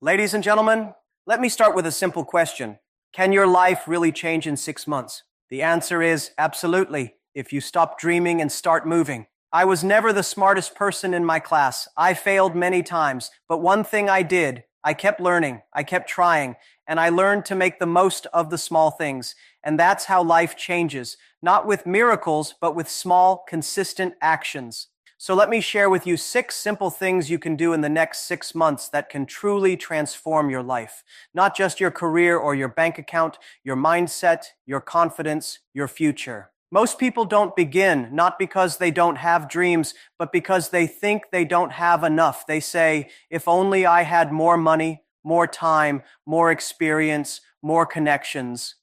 Ladies and gentlemen, let me start with a simple question. Can your life really change in 6 months? The answer is absolutely, if you stop dreaming and start moving. I was never the smartest person in my class. I failed many times, but one thing I did, I kept learning, I kept trying, and I learned to make the most of the small things. And that's how life changes, not with miracles, but with small, consistent actions. So let me share with you 6 simple things you can do in the next 6 months that can truly transform your life. Not just your career or your bank account, your mindset, your confidence, your future. Most people don't begin, not because they don't have dreams, but because they think they don't have enough. They say, if only I had more money, more time, more experience, more connections.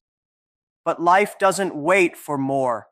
But life doesn't wait for more.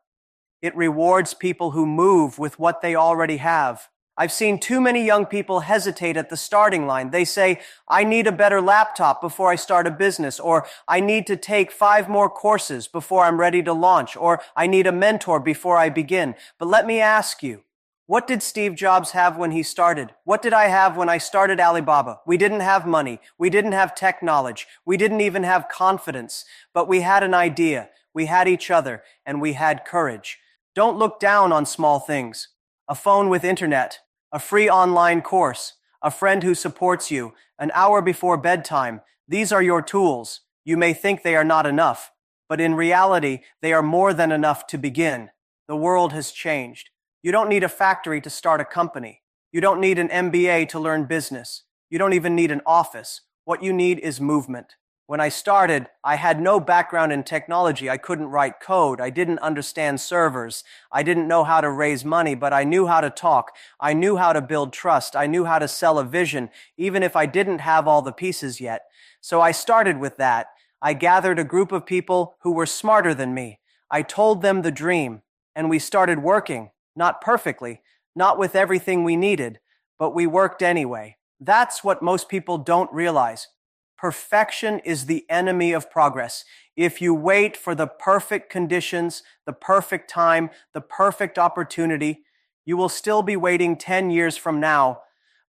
It rewards people who move with what they already have. I've seen too many young people hesitate at the starting line. They say, I need a better laptop before I start a business, or I need to take 5 more courses before I'm ready to launch, or I need a mentor before I begin. But let me ask you, what did Steve Jobs have when he started? What did I have when I started Alibaba? We didn't have money. We didn't have tech knowledge. We didn't even have confidence. But we had an idea. We had each other, and we had courage. Don't look down on small things. A phone with internet, a free online course, a friend who supports you, an hour before bedtime. These are your tools. You may think they are not enough, but in reality, they are more than enough to begin. The world has changed. You don't need a factory to start a company. You don't need an MBA to learn business. You don't even need an office. What you need is movement. When I started, I had no background in technology. I couldn't write code. I didn't understand servers. I didn't know how to raise money, but I knew how to talk. I knew how to build trust. I knew how to sell a vision, even if I didn't have all the pieces yet. So I started with that. I gathered a group of people who were smarter than me. I told them the dream, and we started working. Not perfectly, not with everything we needed, but we worked anyway. That's what most people don't realize. Perfection is the enemy of progress. If you wait for the perfect conditions, the perfect time, the perfect opportunity, you will still be waiting 10 years from now.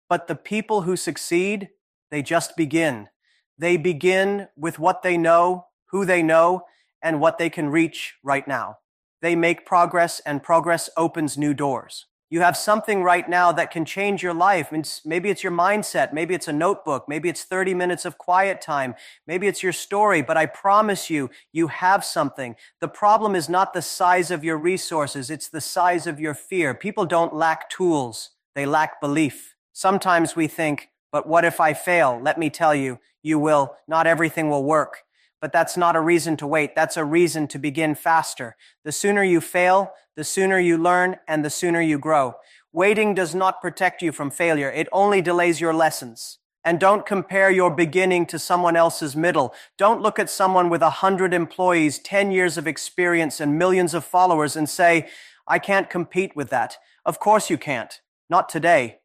But the people who succeed, they just begin. They begin with what they know, who they know, and what they can reach right now. They make progress, and progress opens new doors. You have something right now that can change your life. Maybe it's your mindset. Maybe it's a notebook. Maybe it's 30 minutes of quiet time. Maybe it's your story, but I promise you, you have something. The problem is not the size of your resources. It's the size of your fear. People don't lack tools. They lack belief. Sometimes we think, but what if I fail? Let me tell you, you will. Not everything will work. But that's not a reason to wait. That's a reason to begin faster. The sooner you fail, the sooner you learn, and the sooner you grow. Waiting does not protect you from failure. It only delays your lessons. And don't compare your beginning to someone else's middle. Don't look at someone with 100 employees, 10 years of experience, and millions of followers and say, I can't compete with that. Of course you can't. Not today.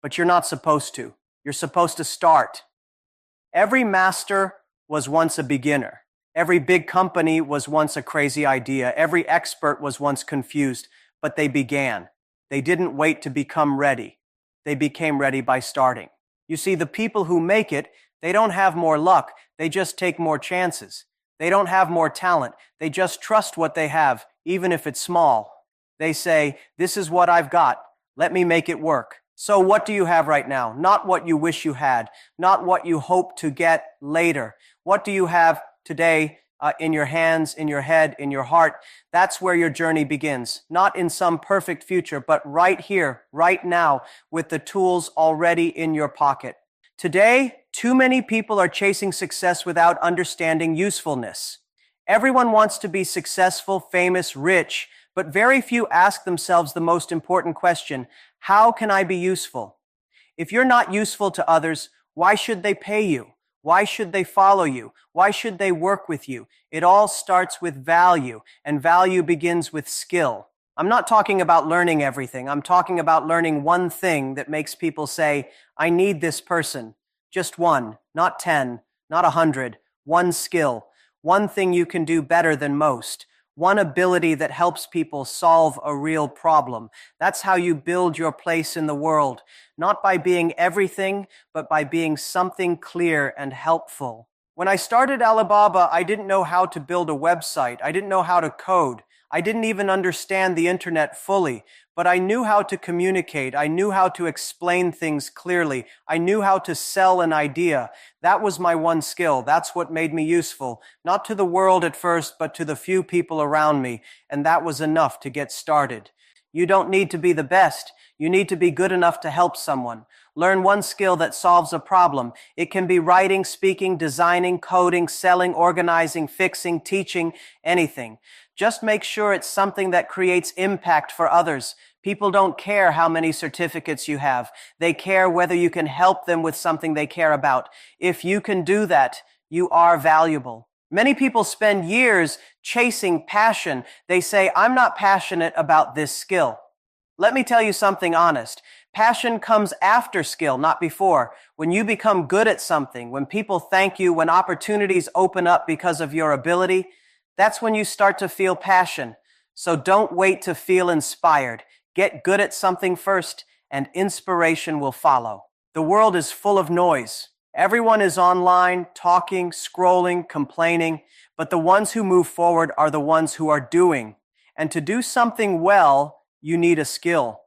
But you're not supposed to. You're supposed to start. Every master was once a beginner. Every big company was once a crazy idea. Every expert was once confused, but they began. They didn't wait to become ready. They became ready by starting. You see, the people who make it, they don't have more luck. They just take more chances. They don't have more talent. They just trust what they have, even if it's small. They say, this is what I've got. Let me make it work. So what do you have right now? Not what you wish you had, not what you hope to get later. What do you have today in your hands, in your head, in your heart? That's where your journey begins. Not in some perfect future, but right here, right now, with the tools already in your pocket. Today, too many people are chasing success without understanding usefulness. Everyone wants to be successful, famous, rich, but very few ask themselves the most important question: how can I be useful? If you're not useful to others, why should they pay you? Why should they follow you? Why should they work with you? It all starts with value, and value begins with skill. I'm not talking about learning everything. I'm talking about learning one thing that makes people say, I need this person. Just one, not 10, not 100. One skill. One thing you can do better than most. one ability that helps people solve a real problem. That's how you build your place in the world, not by being everything, but by being something clear and helpful. When I started Alibaba, I didn't know how to build a website. I didn't know how to code. I didn't even understand the internet fully, but I knew how to communicate. I knew how to explain things clearly. I knew how to sell an idea. That was my one skill. That's what made me useful, not to the world at first, but to the few people around me, and that was enough to get started. You don't need to be the best. You need to be good enough to help someone. Learn one skill that solves a problem. It can be writing, speaking, designing, coding, selling, organizing, fixing, teaching, anything. Just make sure it's something that creates impact for others. People don't care how many certificates you have. They care whether you can help them with something they care about. If you can do that, you are valuable. Many people spend years chasing passion. They say, I'm not passionate about this skill. Let me tell you something honest. Passion comes after skill, not before. When you become good at something, when people thank you, when opportunities open up because of your ability, that's when you start to feel passion. So don't wait to feel inspired. Get good at something first, and inspiration will follow. The world is full of noise. Everyone is online, talking, scrolling, complaining, but the ones who move forward are the ones who are doing. And to do something well, you need a skill.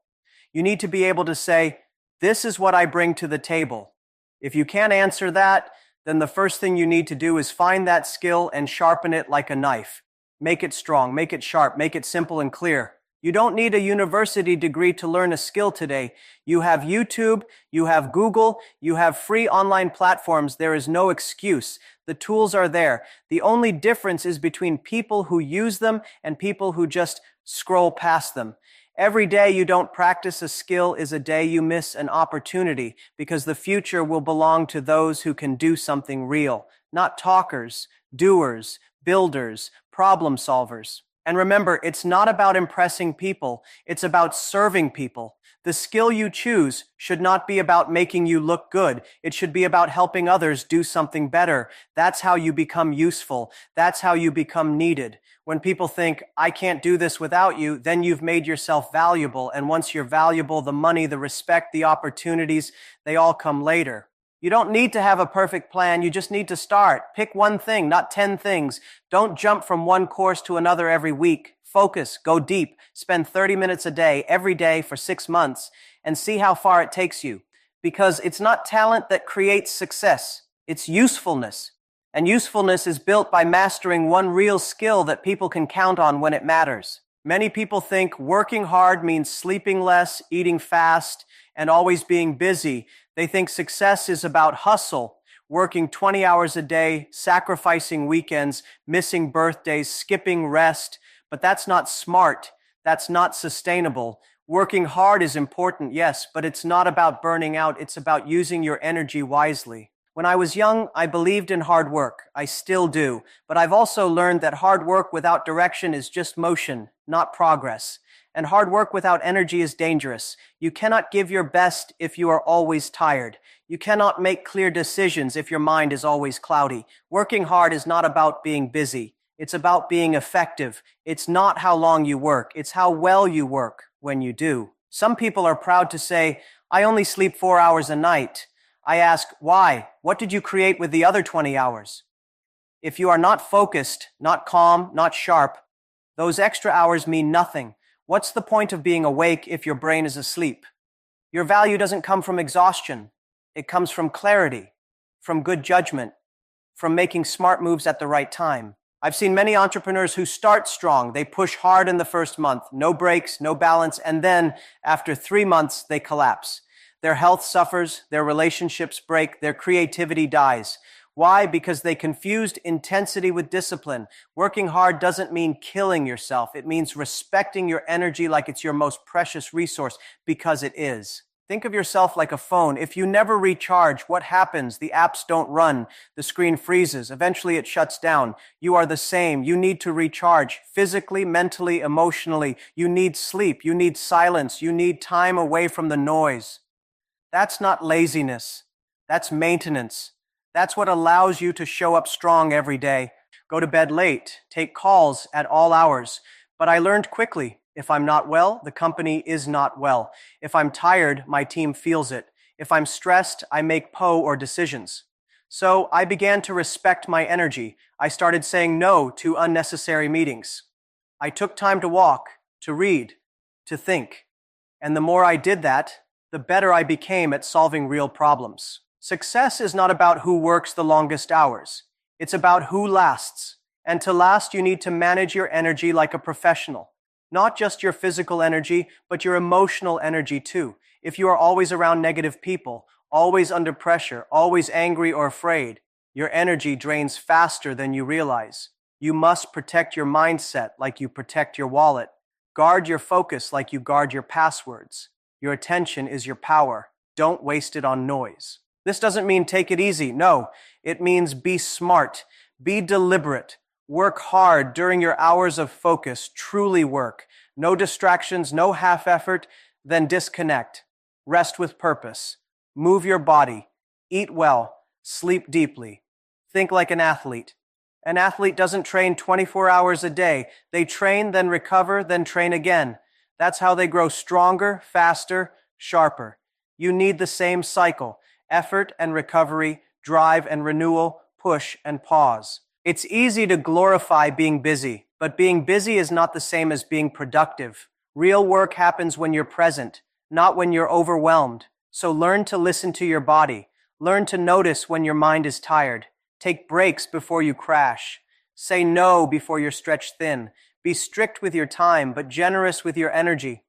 You need to be able to say, this is what I bring to the table. If you can't answer that, then the first thing you need to do is find that skill and sharpen it like a knife. Make it strong, make it sharp, make it simple and clear. You don't need a university degree to learn a skill today. You have YouTube, you have Google, you have free online platforms. There is no excuse. The tools are there. The only difference is between people who use them and people who just scroll past them. Every day you don't practice a skill is a day you miss an opportunity, because the future will belong to those who can do something real, not talkers, doers, builders, problem solvers. And remember, it's not about impressing people, it's about serving people. The skill you choose should not be about making you look good. It should be about helping others do something better. That's how you become useful. That's how you become needed. When people think, I can't do this without you, then you've made yourself valuable. And once you're valuable, the money, the respect, the opportunities, they all come later. You don't need to have a perfect plan. You just need to start. Pick one thing, not 10 things. Don't jump from one course to another every week. Focus, go deep, spend 30 minutes a day, every day for 6 months, and see how far it takes you. Because it's not talent that creates success. It's usefulness. And usefulness is built by mastering one real skill that people can count on when it matters. Many people think working hard means sleeping less, eating fast, and always being busy. They think success is about hustle, working 20 hours a day, sacrificing weekends, missing birthdays, skipping rest. But that's not smart. That's not sustainable. Working hard is important, yes, but it's not about burning out. It's about using your energy wisely. When I was young, I believed in hard work. I still do. But I've also learned that hard work without direction is just motion, not progress. And hard work without energy is dangerous. You cannot give your best if you are always tired. You cannot make clear decisions if your mind is always cloudy. Working hard is not about being busy. It's about being effective. It's not how long you work. It's how well you work when you do. Some people are proud to say, I only sleep 4 hours a night. I ask, why? What did you create with the other 20 hours? If you are not focused, not calm, not sharp, those extra hours mean nothing. What's the point of being awake if your brain is asleep? Your value doesn't come from exhaustion. It comes from clarity, from good judgment, from making smart moves at the right time. I've seen many entrepreneurs who start strong. They push hard in the first month, no breaks, no balance, and then after 3 months, they collapse. Their health suffers, their relationships break, their creativity dies. Why? Because they confused intensity with discipline. Working hard doesn't mean killing yourself. It means respecting your energy like it's your most precious resource, because it is. Think of yourself like a phone. If you never recharge, what happens? The apps don't run. The screen freezes. Eventually it shuts down. You are the same. You need to recharge physically, mentally, emotionally. You need sleep. You need silence. You need time away from the noise. That's not laziness. That's maintenance. That's what allows you to show up strong every day. go to bed late, take calls at all hours. But I learned quickly, if I'm not well, the company is not well. If I'm tired, my team feels it. If I'm stressed, I make poor decisions. So I began to respect my energy. I started saying no to unnecessary meetings. I took time to walk, to read, to think. And the more I did that, the better I became at solving real problems. Success is not about who works the longest hours. It's about who lasts. And to last, you need to manage your energy like a professional. Not just your physical energy, but your emotional energy too. If you are always around negative people, always under pressure, always angry or afraid, your energy drains faster than you realize. You must protect your mindset like you protect your wallet. Guard your focus like you guard your passwords. Your attention is your power. Don't waste it on noise. This doesn't mean take it easy. No, it means be smart, be deliberate, work hard during your hours of focus, truly work. No distractions, no half effort, then disconnect. Rest with purpose. Move your body. Eat well. Sleep deeply. Think like an athlete. An athlete doesn't train 24 hours a day. They train, then recover, then train again. That's how they grow stronger, faster, sharper. You need the same cycle: effort and recovery, drive and renewal, push and pause. It's easy to glorify being busy, but being busy is not the same as being productive. Real work happens when you're present, not when you're overwhelmed. So learn to listen to your body. Learn to notice when your mind is tired. Take breaks before you crash. Say no before you're stretched thin. Be strict with your time, but generous with your energy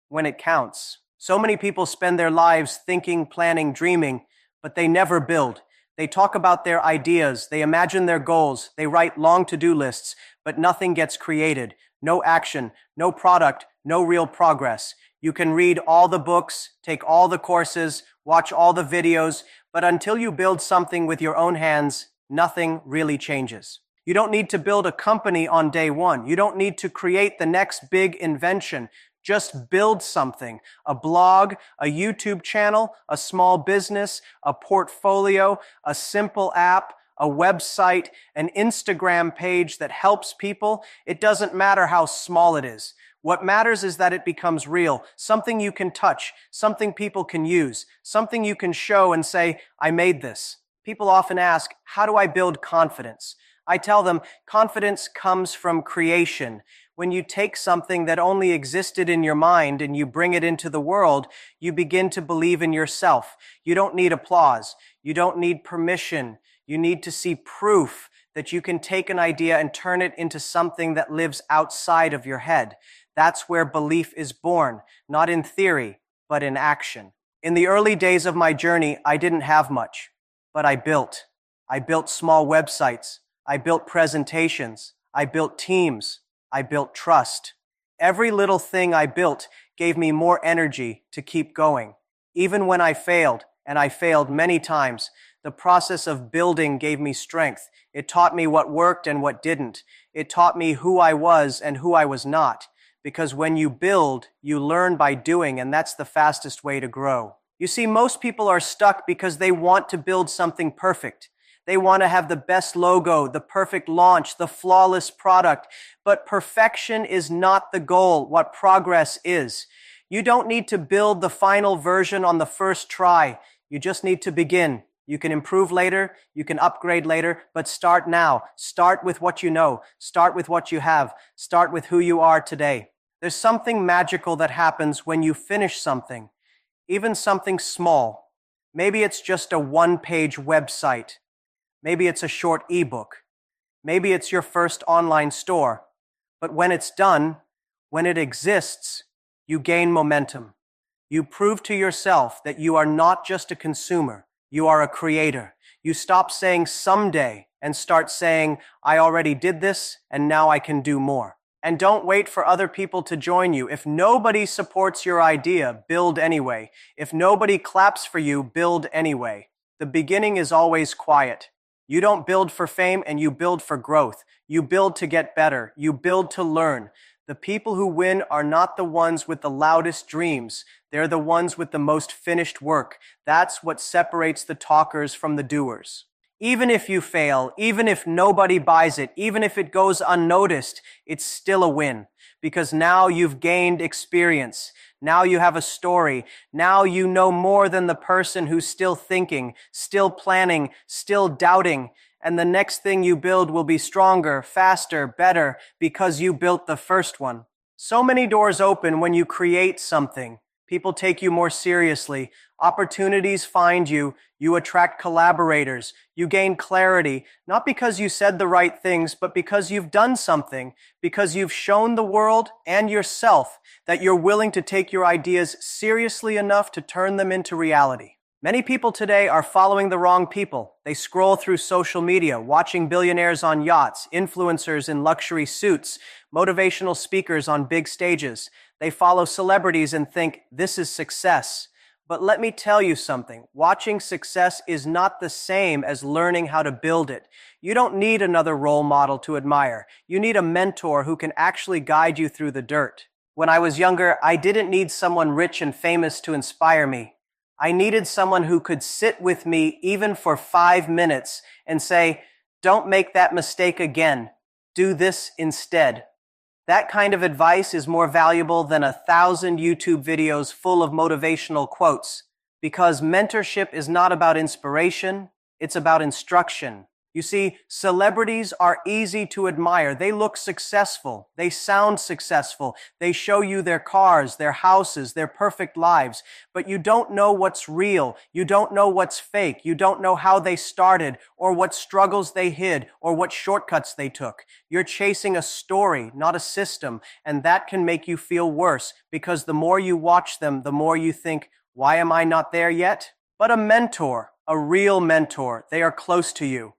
when it counts. So many people spend their lives thinking, planning, dreaming, but they never build. They talk about their ideas, they imagine their goals, they write long to-do lists, but nothing gets created. No action, no product, no real progress. You can read all the books, take all the courses, watch all the videos, but until you build something with your own hands, nothing really changes. You don't need to build a company on day one. You don't need to create the next big invention. Just build something: a blog, a YouTube channel, a small business, a portfolio, a simple app, a website, an Instagram page that helps people. It doesn't matter how small it is. What matters is that it becomes real, something you can touch, something people can use, something you can show and say, I made this. People often ask, how do I build confidence? I tell them, confidence comes from creation. When you take something that only existed in your mind and you bring it into the world, you begin to believe in yourself. You don't need applause. You don't need permission. You need to see proof that you can take an idea and turn it into something that lives outside of your head. That's where belief is born, not in theory, but in action. In the early days of my journey, I didn't have much, but I built. I built small websites. I built presentations. I built teams. I built trust. Every little thing I built gave me more energy to keep going. Even when I failed, and I failed many times, the process of building gave me strength. It taught me what worked and what didn't. It taught me who I was and who I was not. Because when you build, you learn by doing, and that's the fastest way to grow. You see, most people are stuck because they want to build something perfect. They want to have the best logo, the perfect launch, the flawless product. But perfection is not the goal. What progress is. You don't need to build the final version on the first try. You just need to begin. You can improve later, you can upgrade later, but start now. Start with what you know. Start with what you have. Start with who you are today. There's something magical that happens when you finish something, even something small. Maybe it's just a one-page website. Maybe it's a short ebook. Maybe it's your first online store. But when it's done, when it exists, you gain momentum. You prove to yourself that you are not just a consumer. You are a creator. You stop saying someday and start saying, I already did this and now I can do more. And don't wait for other people to join you. If nobody supports your idea, build anyway. If nobody claps for you, build anyway. The beginning is always quiet. You don't build for fame and you build for growth. You build to get better. You build to learn. The people who win are not the ones with the loudest dreams. They're the ones with the most finished work. That's what separates the talkers from the doers. Even if you fail, even if nobody buys it, even if it goes unnoticed, it's still a win because now you've gained experience. Now you have a story. Now you know more than the person who's still thinking, still planning, still doubting. And the next thing you build will be stronger, faster, better because you built the first one. So many doors open when you create something. People take you more seriously. Opportunities find you. You attract collaborators. You gain clarity, not because you said the right things, but because you've done something, because you've shown the world and yourself that you're willing to take your ideas seriously enough to turn them into reality. Many people today are following the wrong people. They scroll through social media, watching billionaires on yachts, influencers in luxury suits, motivational speakers on big stages. They follow celebrities and think, this is success. But let me tell you something. Watching success is not the same as learning how to build it. You don't need another role model to admire. You need a mentor who can actually guide you through the dirt. When I was younger, I didn't need someone rich and famous to inspire me. I needed someone who could sit with me even for 5 minutes and say, don't make that mistake again. Do this instead. That kind of advice is more valuable than 1,000 YouTube videos full of motivational quotes, because mentorship is not about inspiration, it's about instruction. You see, celebrities are easy to admire. They look successful. They sound successful. They show you their cars, their houses, their perfect lives. But you don't know what's real. You don't know what's fake. You don't know how they started or what struggles they hid or what shortcuts they took. You're chasing a story, not a system. And that can make you feel worse because the more you watch them, the more you think, why am I not there yet? But a mentor, a real mentor, they are close to you.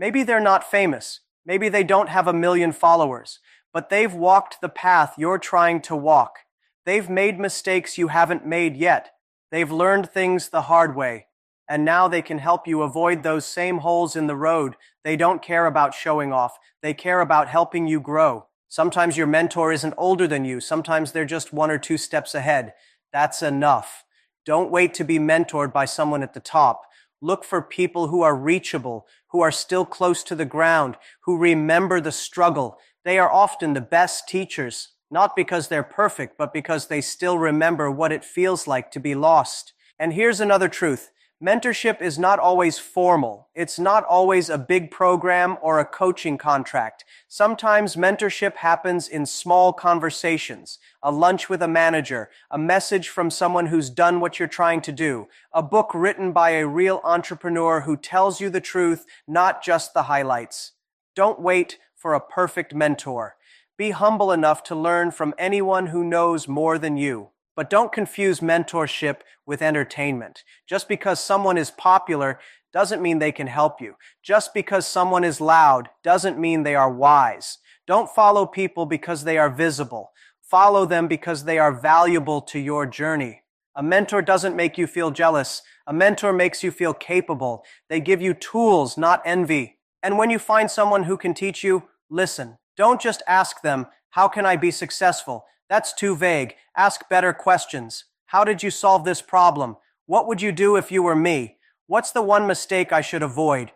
Maybe they're not famous. Maybe they don't have 1 million followers, but they've walked the path you're trying to walk. They've made mistakes you haven't made yet. They've learned things the hard way, and now they can help you avoid those same holes in the road. They don't care about showing off. They care about helping you grow. Sometimes your mentor isn't older than you. Sometimes they're just 1 or 2 steps ahead. That's enough. Don't wait to be mentored by someone at the top. Look for people who are reachable, who are still close to the ground, who remember the struggle. They are often the best teachers, not because they're perfect, but because they still remember what it feels like to be lost. And here's another truth. Mentorship is not always formal. It's not always a big program or a coaching contract. Sometimes mentorship happens in small conversations, a lunch with a manager, a message from someone who's done what you're trying to do, a book written by a real entrepreneur who tells you the truth, not just the highlights. Don't wait for a perfect mentor. Be humble enough to learn from anyone who knows more than you. But don't confuse mentorship with entertainment. Just because someone is popular doesn't mean they can help you. Just because someone is loud doesn't mean they are wise. Don't follow people because they are visible. Follow them because they are valuable to your journey. A mentor doesn't make you feel jealous. A mentor makes you feel capable. They give you tools, not envy. And when you find someone who can teach you, listen. Don't just ask them, how can I be successful? That's too vague. Ask better questions. How did you solve this problem? What would you do if you were me? What's the one mistake I should avoid?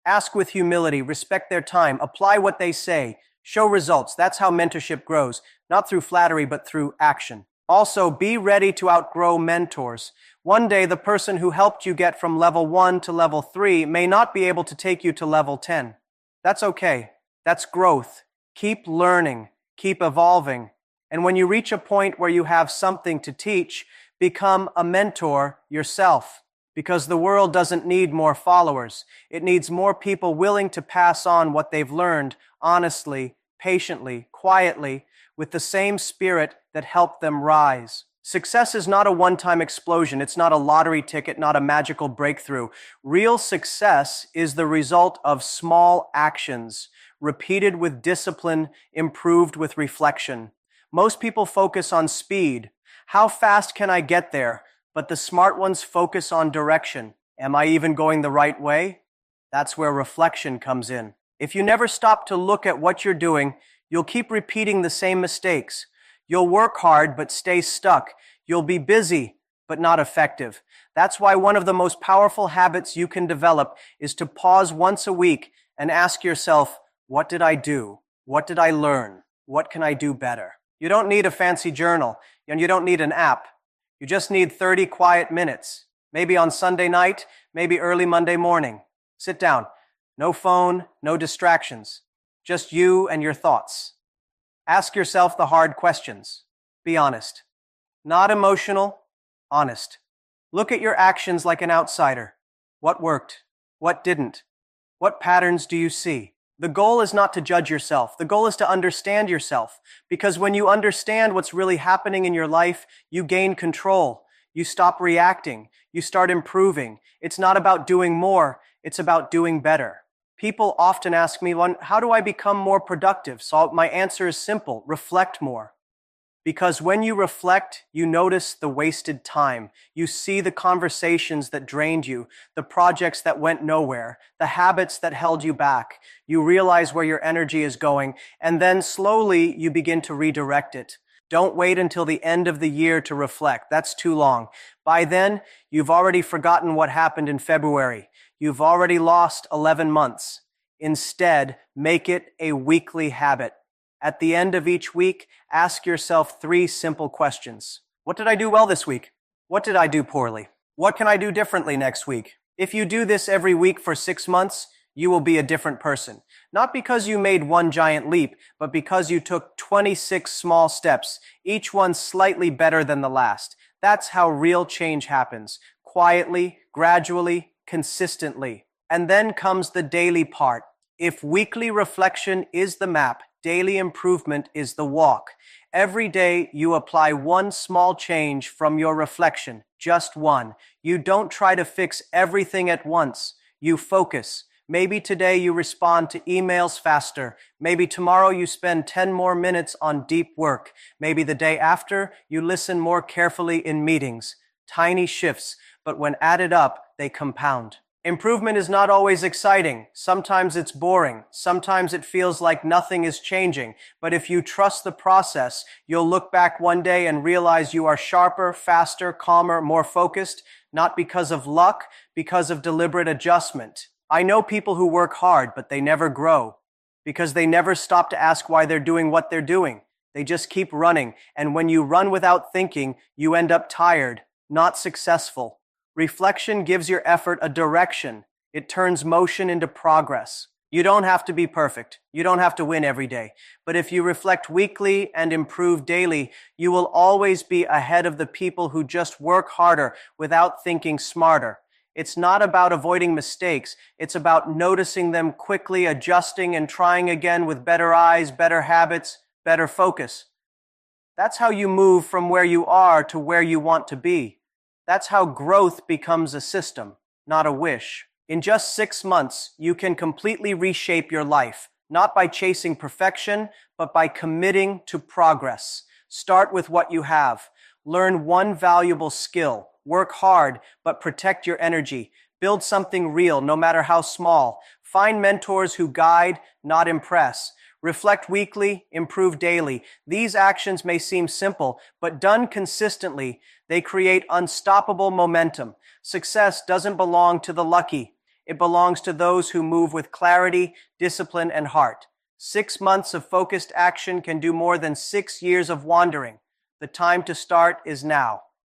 Ask with humility, respect their time, apply what they say, show results. That's how mentorship grows, not through flattery, but through action. Also, be ready to outgrow mentors. One day, the person who helped you get from level 1 to level 3 may not be able to take you to level 10. That's okay. That's growth. Keep learning. Keep evolving. And when you reach a point where you have something to teach, become a mentor yourself. Because the world doesn't need more followers. It needs more people willing to pass on what they've learned honestly, patiently, quietly, with the same spirit that helped them rise. Success is not a one-time explosion. It's not a lottery ticket, not a magical breakthrough. Real success is the result of small actions, repeated with discipline, improved with reflection. Most people focus on speed. How fast can I get there? But the smart ones focus on direction. Am I even going the right way? That's where reflection comes in. If you never stop to look at what you're doing, you'll keep repeating the same mistakes. You'll work hard but stay stuck. You'll be busy but not effective. That's why one of the most powerful habits you can develop is to pause once a week and ask yourself, what did I do? What did I learn? What can I do better? You don't need a fancy journal, and you don't need an app. You just need 30 quiet minutes. Maybe on Sunday night, maybe early Monday morning. Sit down. No phone, no distractions. Just you and your thoughts. Ask yourself the hard questions. Be honest. Not emotional, honest. Look at your actions like an outsider. What worked? What didn't? What patterns do you see? The goal is not to judge yourself. The goal is to understand yourself. Because when you understand what's really happening in your life, you gain control. You stop reacting. You start improving. It's not about doing more. It's about doing better. People often ask me, how do I become more productive? So my answer is simple: reflect more. Because when you reflect, you notice the wasted time. You see the conversations that drained you, the projects that went nowhere, the habits that held you back. You realize where your energy is going, and then slowly you begin to redirect it. Don't wait until the end of the year to reflect. That's too long. By then, you've already forgotten what happened in February. You've already lost 11 months. Instead, make it a weekly habit. At the end of each week, ask yourself 3 simple questions. What did I do well this week? What did I do poorly? What can I do differently next week? If you do this every week for 6 months, you will be a different person. Not because you made one giant leap, but because you took 26 small steps, each one slightly better than the last. That's how real change happens. Quietly, gradually, consistently. And then comes the daily part. If weekly reflection is the map, daily improvement is the walk. Every day you apply one small change from your reflection, just one. You don't try to fix everything at once. You focus. Maybe today you respond to emails faster. Maybe tomorrow you spend 10 more minutes on deep work. Maybe the day after you listen more carefully in meetings. Tiny shifts, but when added up, they compound. Improvement is not always exciting. Sometimes it's boring. Sometimes it feels like nothing is changing. But if you trust the process, you'll look back one day and realize you are sharper, faster, calmer, more focused, not because of luck, because of deliberate adjustment. I know people who work hard, but they never grow because they never stop to ask why they're doing what they're doing. They just keep running. And when you run without thinking, you end up tired, not successful. Reflection gives your effort a direction. It turns motion into progress. You don't have to be perfect. You don't have to win every day. But if you reflect weekly and improve daily, you will always be ahead of the people who just work harder without thinking smarter. It's not about avoiding mistakes. It's about noticing them quickly, adjusting, and trying again with better eyes, better habits, better focus. That's how you move from where you are to where you want to be. That's how growth becomes a system, not a wish. In just 6 months, you can completely reshape your life, not by chasing perfection, but by committing to progress. Start with what you have. Learn one valuable skill. Work hard, but protect your energy. Build something real, no matter how small. Find mentors who guide, not impress. Reflect weekly, improve daily. These actions may seem simple, but done consistently, they create unstoppable momentum. Success doesn't belong to the lucky. It belongs to those who move with clarity, discipline, and heart. 6 months of focused action can do more than 6 years of wandering. The time to start is now.